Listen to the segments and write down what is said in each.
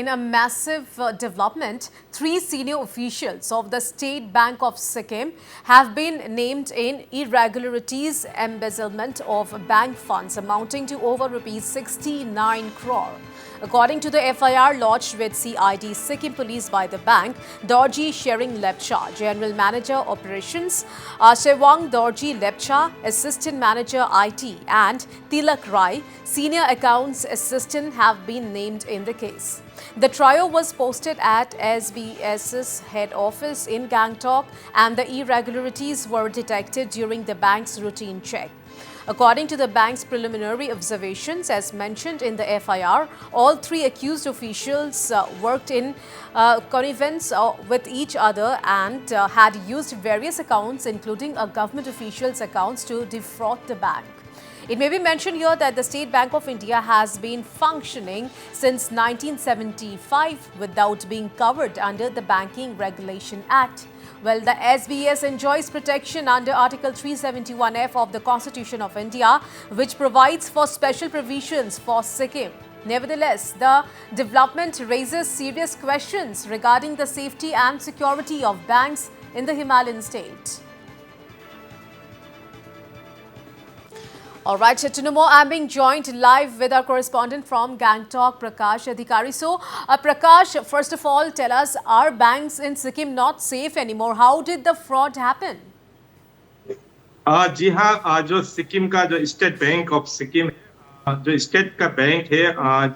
in a massive development, three senior officials of the State Bank of Sikkim have been named in irregularities embezzlement of bank funds amounting to over rupees 69 crore. According to the FIR lodged with CID Sikkim Police by the bank, Dorji Shering Lepcha, General Manager Operations, Shewang Dorji Lepcha, Assistant Manager IT, and Tilak Rai, Senior Accounts Assistant, have been named in the case. The trio was posted at SBS's head office in Gangtok, and the irregularities were detected during the bank's routine check. According to the bank's preliminary observations, as mentioned in the FIR, all three accused officials worked in connivance with each other and had used various accounts, including a government official's accounts, to defraud the bank. It may be mentioned here that the State Bank of India has been functioning since 1975 without being covered under the Banking Regulation Act. Well, the SBS enjoys protection under Article 371F of the Constitution of India, which provides for special provisions for Sikkim. Nevertheless, the development raises serious questions regarding the safety and security of banks in the Himalayan state. All right, to know more, I'm being joined live with our correspondent from Gangtok, Prakash Adhikari. So, Prakash, first of all, tell us, are banks in Sikkim not safe anymore? How did the fraud happen? जी हाँ, जो सिक्किम का जो state bank of Sikkim जो state का bank है,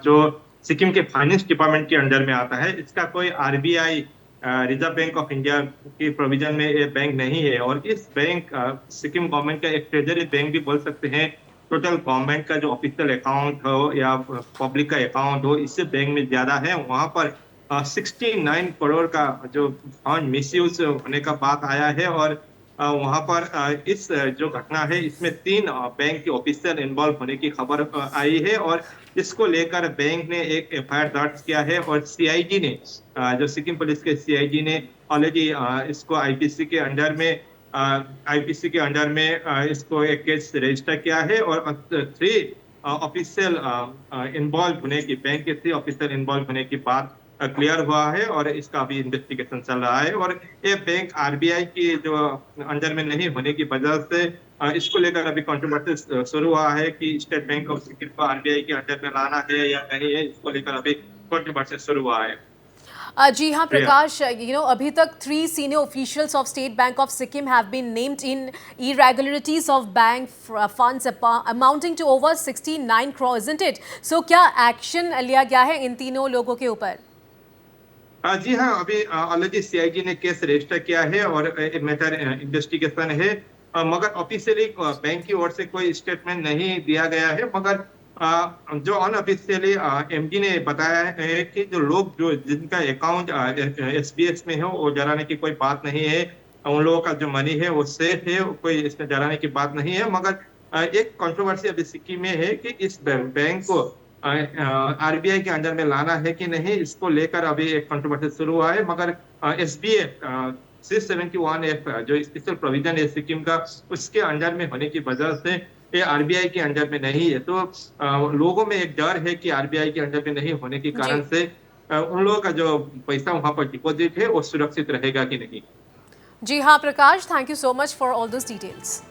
जो सिक्किम के finance department के अंडर में आता है, इसका कोई RBI reserve bank of India की प्रोविजन में ये बैंक नहीं है। और इस बैंक सिक्किम गवर्नमेंट का एक ट्रेजरी बैंक भी बोल सकते हैं। टोटल गवर्नमेंट का जो ऑफिशियल अकाउंट हो या पब्लिक का अकाउंट हो, इससे बैंक में ज्यादा है। वहां पर 69 करोड़ का जो फंड मिसयूज होने का बात आया है। और वहां पर इस जो घटना है, इसमें 3 बैंक के ऑफिसर इन्वॉल्व होने की खबर आई है। और इसको लेकर बैंक ने एक एफआईआर दर्ज किया है। और सीआईडी ने, जो सिक्किम पुलिस के सीआईडी ने ऑलरेडी इसको आईपीसी के अंडर में इसको एक केस रजिस्टर किया है। और 3 ऑफिशियल इन्वॉल्व होने की, बैंक के 3 ऑफिसर इन्वॉल्व होने की बात क्लियर हुआ है। और इसका अभी इन्वेस्टिगेशन चल रहा है। और ये बैंक आरबीआई की जो अंडर में नहीं होने की वजह से इसको लेकर अभी कंट्रोवर्सी शुरू हुआ है कि स्टेट बैंक ऑफ सिक्किम को आरबीआई के अंडर में लाना है या नहीं है। इसको लेकर अभी कंट्रोवर्सी शुरू हुआ है। जी हाँ, प्रकाश, अभी तक 3 senior officials of State Bank of Sikkim have been named in irregularities of bank funds amounting to over 69 crore, isn't it? So, क्या एक्शन लिया गया है इन तीनों लोगों के ऊपर? जी हाँ, अभी ऑलरेडी सीआईडी ने केस रजिस्टर किया है और मैटर इन्वेस्टिगेशन है। मगर ऑफिशियली बैंक की ओर से कोई स्टेटमेंट नहीं दिया गया है। मगर जो अनऑफिशियली एमडी ने बताया है कि जो लोग जिनका अकाउंट एसबीएस में है, वो डराने की कोई बात नहीं है। उन लोगों का जो मनी है वो सेफ है, कोई इसमें डराने की बात नहीं है। मगर एक कंट्रोवर्सी अभी सिक्किम में है कि इस बैंक को आरबीआई के अंडर में लाना है कि नहीं, इसको लेकर अभी एक कंट्रोवर्सी शुरू हुआ है। मगर एसबीएफ 371F जो स्पेशल प्रोविजन है सिक्किम का, उसके अंडर में होने की वजह से ये आरबीआई के अंडर में नहीं है। तो लोगों में एक डर है कि आरबीआई के अंडर में नहीं होने के कारण से उन लोगों का जो पैसा वहां पर डिपॉजिट है वो सुरक्षित रहेगा कि नहीं। जी हाँ Prakash, thank you so much for all this details.